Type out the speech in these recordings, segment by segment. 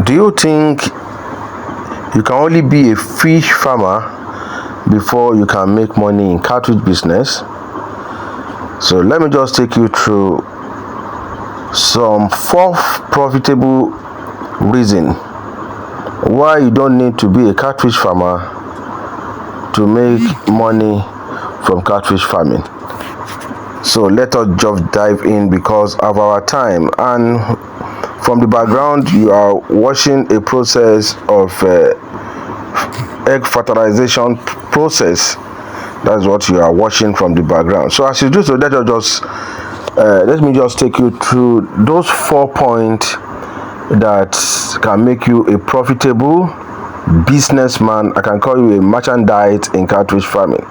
Do you think you can only be a fish farmer before you can make money in catfish business? So let me just take you through some 4 profitable reasons why you don't need to be a catfish farmer to make money from catfish farming. So let us just dive in because of our time. And from the background, you are watching a process of egg fertilization process. That's what you are watching from the background. So as you do so, let me just take you through those 4 points that can make you a profitable businessman. I can call you a merchandise in catfish farming.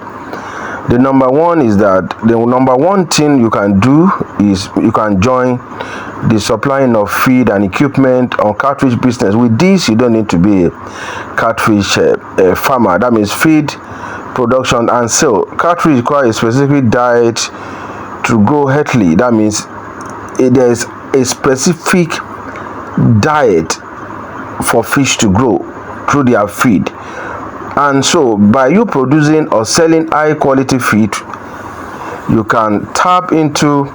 The number one is that the number one thing you can do is you can join the supplying of feed and equipment on catfish business. With this, you don't need to be a catfish farmer. That means feed, production, and sale. Catfish require a specific diet to grow healthily. That means there is a specific diet for fish to grow through their feed. And so by you producing or selling high quality feed, you can tap into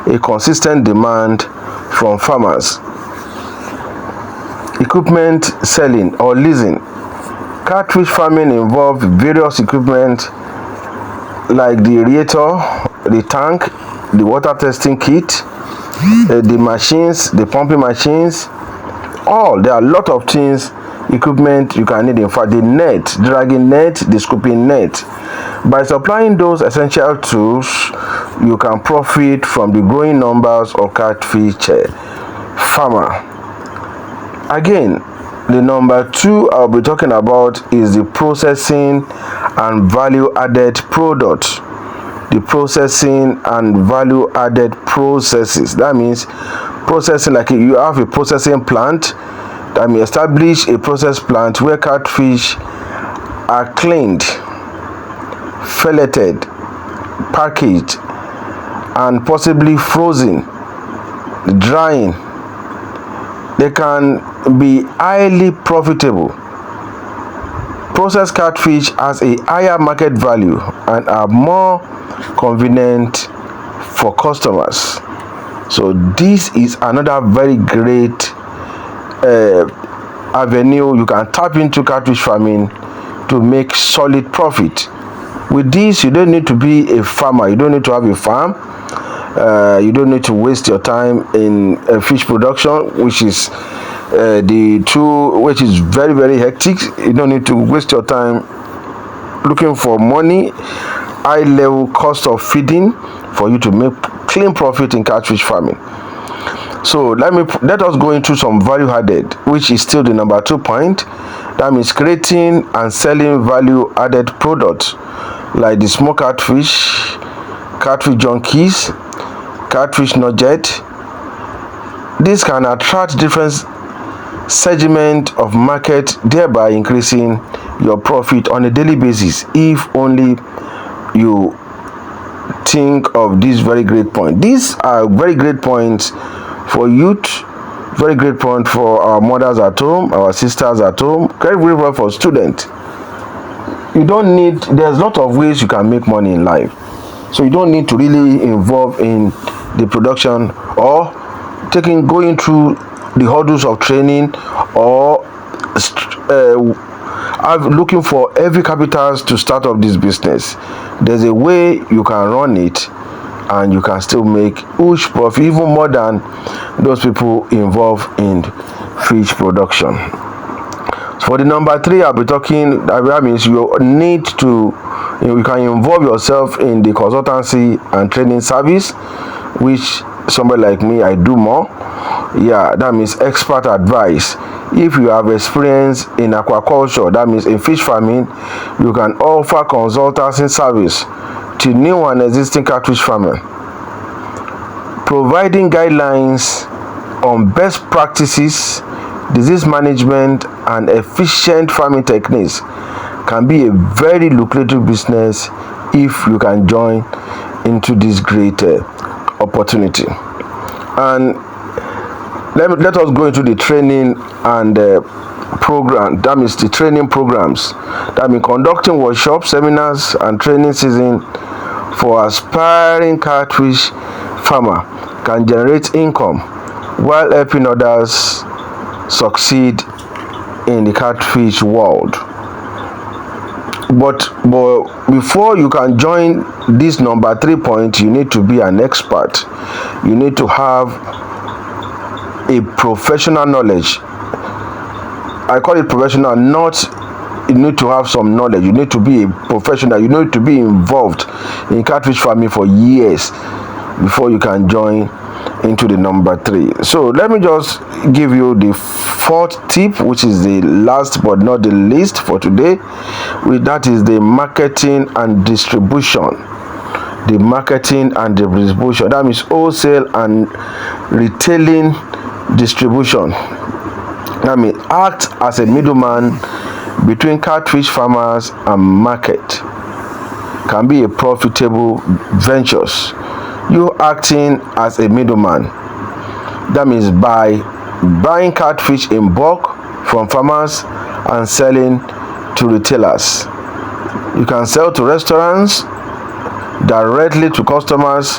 a consistent demand from farmers. Equipment selling or leasing. Catfish farming involves various equipment like the aerator, the tank, the water testing kit, the machines, the pumping machines. There are a lot of things, equipment you can need. In fact, the net, dragging net, the scooping net. By supplying those essential tools, you can profit from the growing numbers of catfish farmer. Again, the number 2 I'll be talking about is the processing and value added product. The processing and value added processes. That means processing, like you have a processing plant. That means establish a process plant where catfish are cleaned, filleted, packaged, and possibly frozen, drying. They can be highly profitable. Processed catfish has a higher market value and are more convenient for customers. So this is another very great avenue you can tap into catfish farming to make solid profit. With this, you don't need to be a farmer. You don't need to have a farm. You don't need to waste your time in fish production, which is which is very, very hectic. You don't need to waste your time looking for money, high level cost of feeding for you to make clean profit in catfish farming. So let us go into some value added, which is still the number 2 point. That means creating and selling value added products like the smoked catfish, catfish junkies, catfish nugget. This can attract different segments of market, thereby increasing your profit on a daily basis if only you think of this very great point. These are very great points for youth, very great point for our mothers at home, our sisters at home, very great point for students. There's a lot of ways you can make money in life. So you don't need to really involve in the production or going through the hurdles of training or looking for every capital to start up this business. There's a way you can run it and you can still make huge profit, even more than those people involved in fish production. For the number 3, I'll be talking, that means you can involve yourself in the consultancy and training service, which somebody like me, I do more. That means expert advice. If you have experience in aquaculture, that means in fish farming, you can offer consultancy service to new and existing catfish farmers, providing guidelines on best practices, disease management, and efficient farming techniques. Can be a very lucrative business if you can join into this great opportunity. And let us go into the training and program. That means the training programs. That means conducting workshops, seminars, and training season for aspiring catfish farmer can generate income while helping others succeed in the catfish world. But before you can join this number 3 point, you need to be an expert. You need to have a professional knowledge. I call it professional, not you need to have some knowledge. You need to be a professional. You need to be involved in catfish farming for years before you can join into the number 3. So let me just give you the 4th tip, which is the last but not the least for today. That is the marketing and distribution. The marketing and the distribution. That means wholesale and retailing distribution. That means act as a middleman between catfish farmers and market. Can be a profitable ventures. You acting as a middleman. That means by buying catfish in bulk from farmers and selling to retailers. You can sell to restaurants, directly to customers,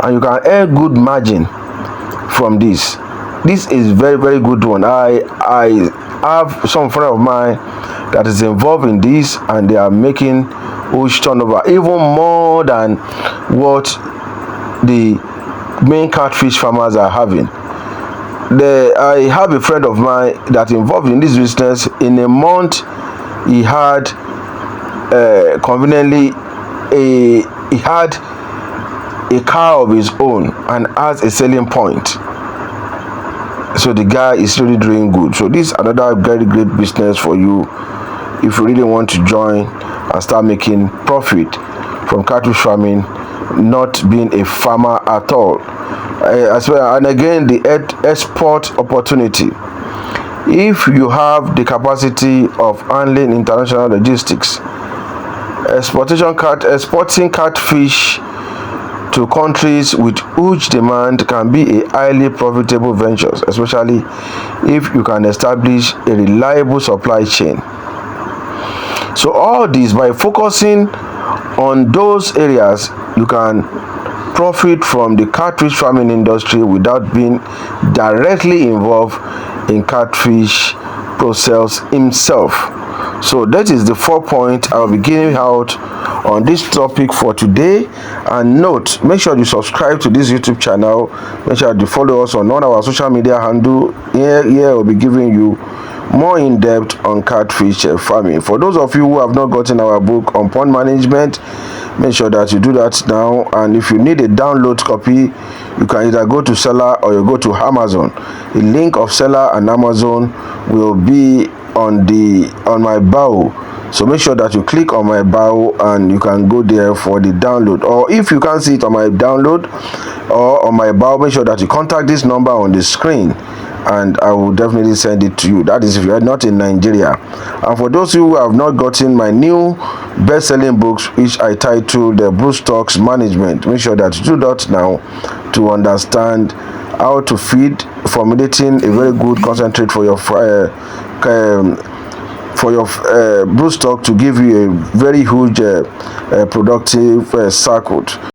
and you can earn good margin from this. This is very, very good one. I have some friend of mine that is involved in this, and they are making huge turnover, even more than what the main catfish farmers are having. I have a friend of mine that involved in this business. In a month, he had conveniently he had a car of his own and has a selling point. So the guy is really doing good. So this is another very great business for you if you really want to join and start making profit from catfish farming, not being a farmer at all. As well, and again, the export opportunity. If you have the capacity of handling international logistics, exporting catfish to countries with huge demand can be a highly profitable venture, especially if you can establish a reliable supply chain. So all this, by focusing on those areas, you can profit from the catfish farming industry without being directly involved in catfish process himself. So that is the 4 point I will be giving out on this topic for today. And note, make sure you subscribe to this YouTube channel. Make sure you follow us on all our social media handle. Here we'll be giving you more in depth on catfish farming. For those of you who have not gotten our book on pond management, make sure that you do that now. And if you need a download copy, you can either go to Seller or you go to Amazon. The link of Seller and Amazon will be on my bio. So make sure that you click on my bio and you can go there for the download. Or if you can't see it on my download or on my bio, make sure that you contact this number on the screen and I will definitely send it to you. That is if you are not in Nigeria. And for those who have not gotten my new best-selling books, which I titled the Broodstocks Management, make sure that you do that now to understand how to feed, formulating a very good concentrate for your broodstock to give you a very huge productive cycle.